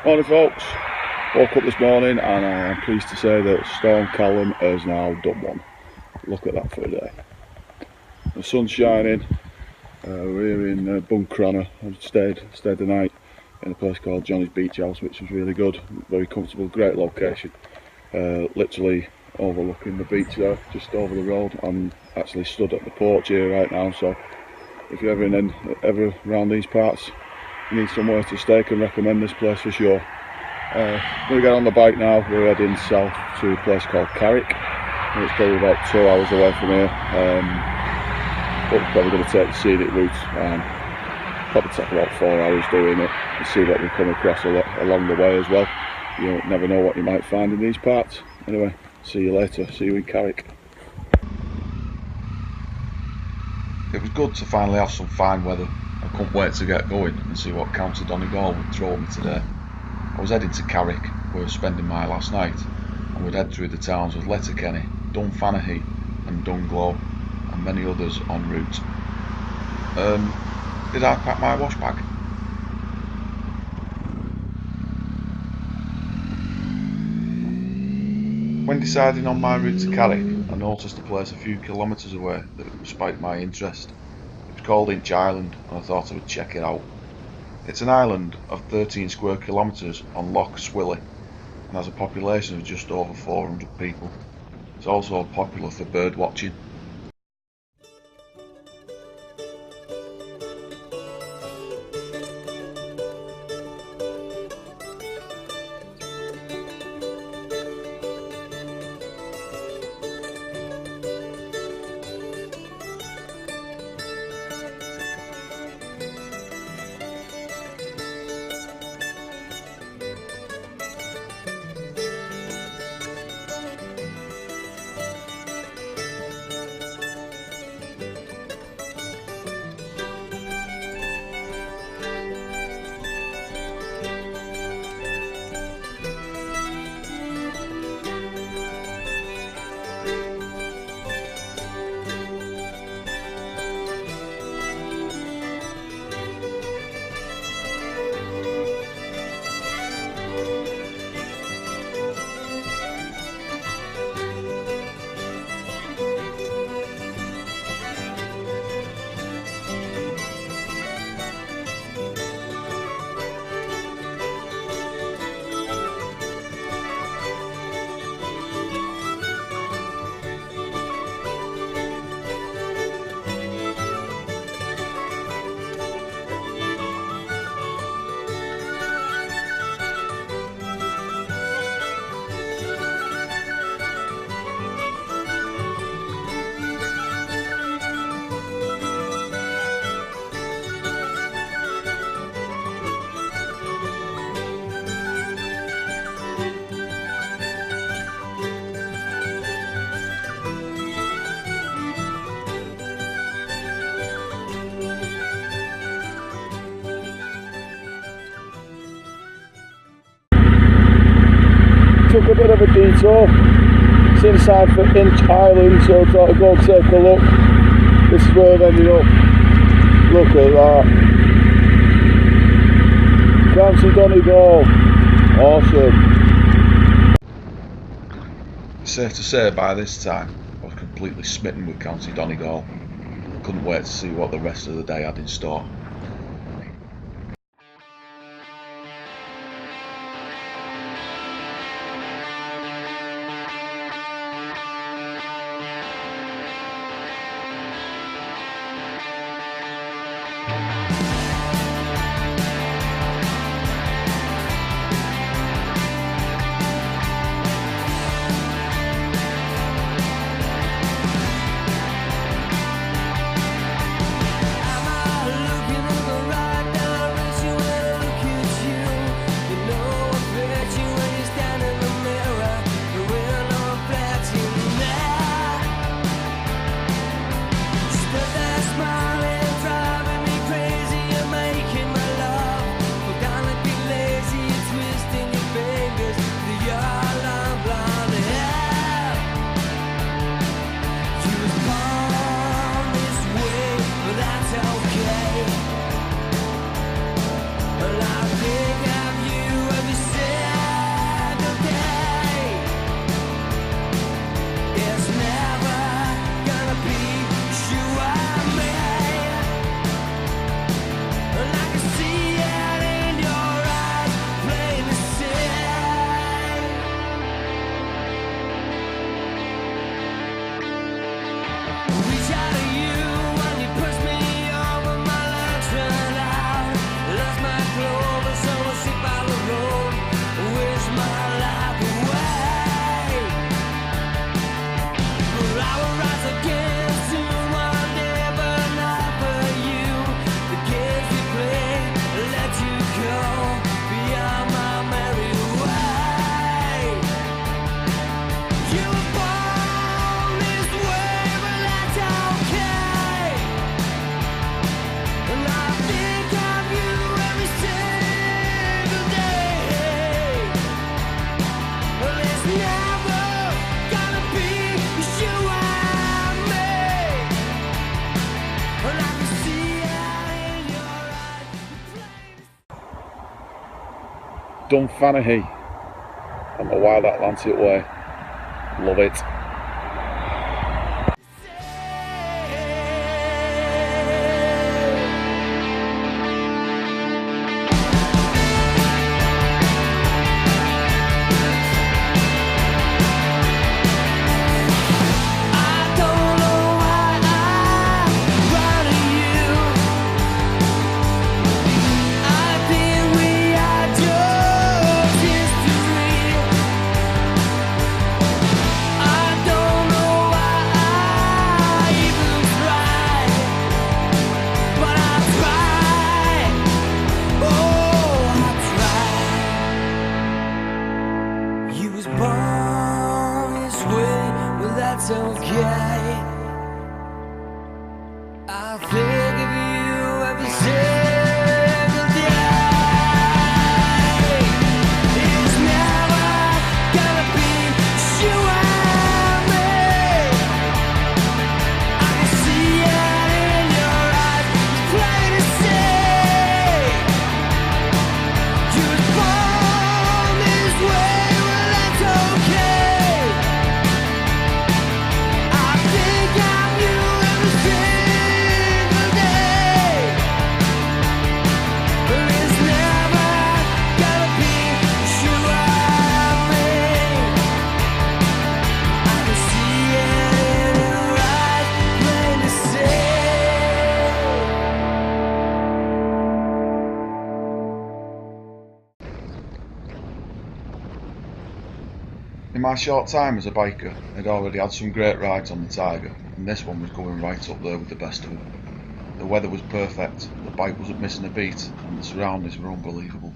Morning folks, woke up this morning and I am pleased to say that Storm Callum has now done one. Look at that for a day. The sun's shining, we're in Buncrana. I've stayed the night in a place called Johnny's Beach House, which was really good, very comfortable, great location. Literally overlooking the beach there, just over the road. I'm actually stood at the porch here right now, so if you're ever around these parts, you need somewhere to stay, can recommend this place for sure. I'm going to get on the bike now. We're heading south to a place called Carrick. It's probably about 2 hours away from here, but we're probably going to take the scenic route. Probably take about 4 hours doing it and see what we come across along the way as well. You never know what you might find in these parts. Anyway, see you later. See you in Carrick. It was good to finally have some fine weather. I couldn't wait to get going and see what County Donegal would throw at me today. I was heading to Carrick, where I was spending my last night, and would head through the towns of Letterkenny, Dunfanaghy and Dunglow, and many others en route. Did I pack my wash bag? When deciding on my route to Carrick, I noticed a place a few kilometres away that spiked my interest. It was called Inch Island, and I thought I would check it out. It's an island of 13 square kilometres on Loch Swilly and has a population of just over 400 people. It's also popular for bird watching. Took a bit of a detour. It's inside for Inch Island, so I thought I'd go and take a look. This is where I've ended up. Look at that. County Donegal. Awesome. It's safe to say by this time I was completely smitten with County Donegal. I couldn't wait to see what the rest of the day had in store. Am I looking Dunfanaghy on the Wild Atlantic Way. Love it. That's okay. I think of you every single day. It's never gonna be you and me. I can see it in your eyes, it's plain to see. You was born this way, well that's okay. In my short time as a biker, I'd already had some great rides on the Tiger, and this one was going right up there with the best of them. The weather was perfect, the bike wasn't missing a beat, and the surroundings were unbelievable.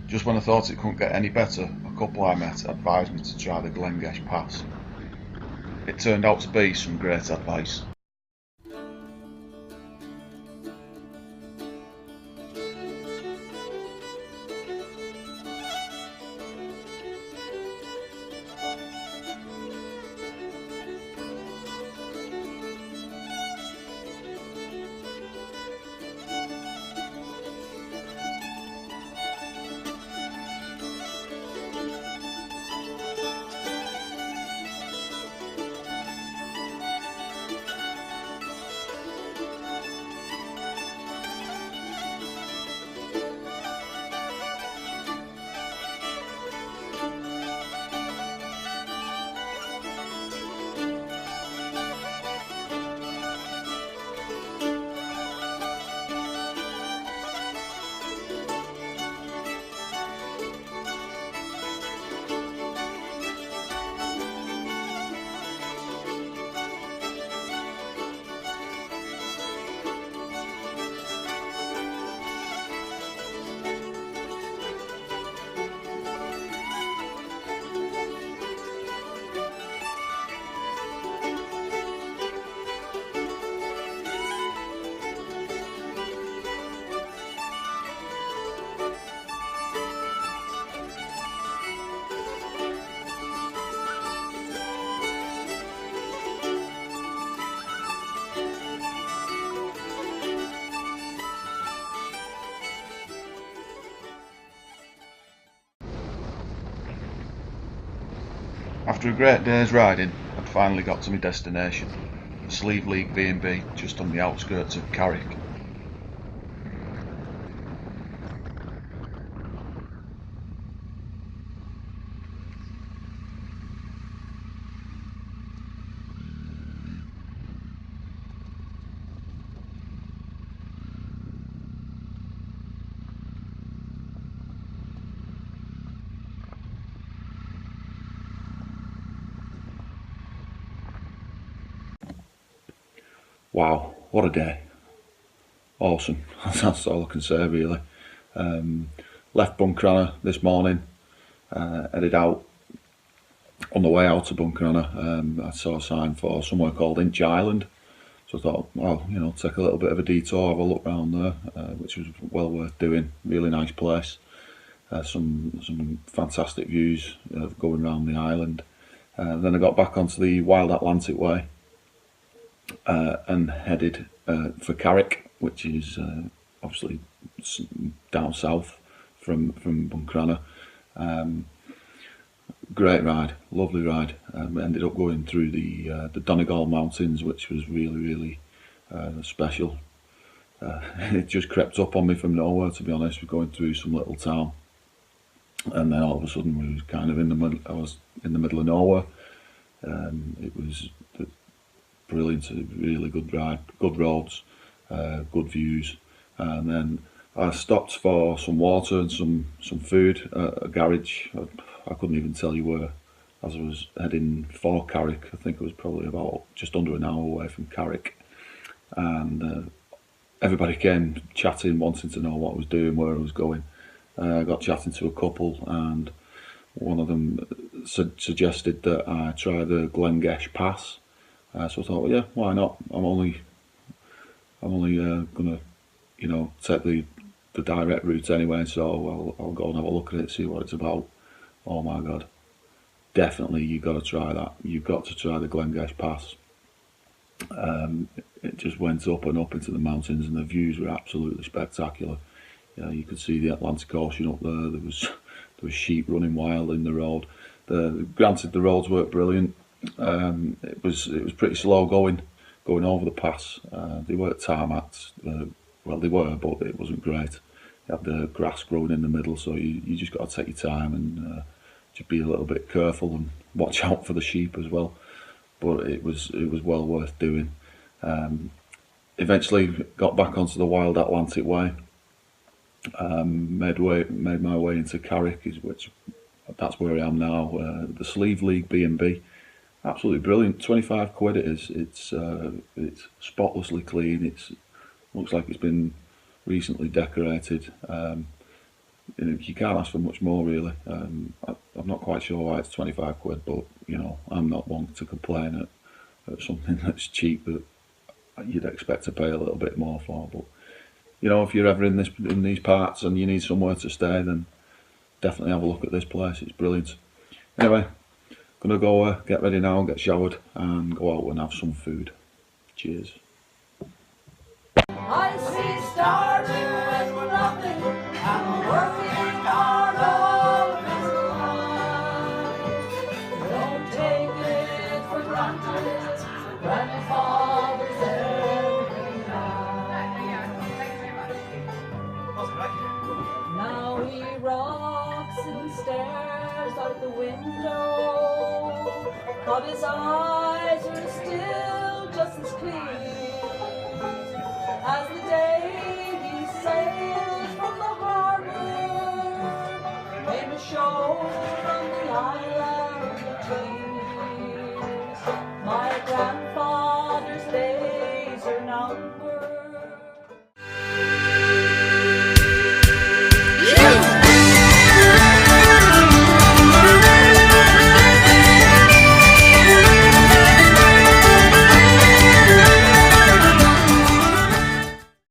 Just when I thought it couldn't get any better, a couple I met advised me to try the Glengesh Pass. It turned out to be some great advice. After a great day's riding, I'd finally got to my destination, a Sleeve League B&B just on the outskirts of Carrick. Wow, what a day. Awesome. That's all I can say really. Left Buncrana this morning, headed out. On the way out to Buncrana, I saw a sign for somewhere called Inch Island. So I thought, well, you know, take a little bit of a detour, have a look around there, which was well worth doing. Really nice place. Some fantastic views going around the island. Then I got back onto the Wild Atlantic Way and headed for Carrick, which is obviously down south from Buncrana. Great ride, lovely ride. Ended up going through the Donegal Mountains, which was really special. It just crept up on me from nowhere, to be honest. We're going through some little town, and then all of a sudden we was kind of in the middle. I was in the middle of nowhere. It was brilliant, really good ride, good roads, good views, and then I stopped for some water and some food at a garage. I couldn't even tell you where. As I was heading for Carrick, I think it was probably about just under an hour away from Carrick, and everybody came chatting, wanting to know what I was doing, where I was going. I got chatting to a couple, and one of them suggested that I try the Glengesh Pass. So I thought, well, yeah, why not? I'm only gonna, take the direct route anyway. So I'll go and have a look at it, see what it's about. Oh my God, definitely you got to try that. You've got to try the Glengesh Pass. It just went up and up into the mountains, and the views were absolutely spectacular. You could see the Atlantic Ocean up there. There was sheep running wild in the road. Granted, the roads weren't brilliant. It was pretty slow going over the pass. They weren't tarmacs. Well, they were, but it wasn't great. You had the grass growing in the middle, so you just got to take your time and just be a little bit careful and watch out for the sheep as well. But it was well worth doing. Eventually got back onto the Wild Atlantic Way. Made my way into Carrick, which that's where I am now. The Sleeve League B&B, absolutely brilliant. 25 quid it is. It's spotlessly clean. Looks like it's been recently decorated. You can't ask for much more, really. I'm not quite sure why it's 25 quid, but I'm not one to complain at something that's cheap that you'd expect to pay a little bit more for. But if you're ever in these parts and you need somewhere to stay, then definitely have a look at this place. It's brilliant. Anyway, gonna go get ready now, get showered, and go out and have some food. Cheers. I see stars with nothing. I'm working hard all the time. Don't take it for granted. Grandfather's every night. Now he rocks and stares out the window of his eyes.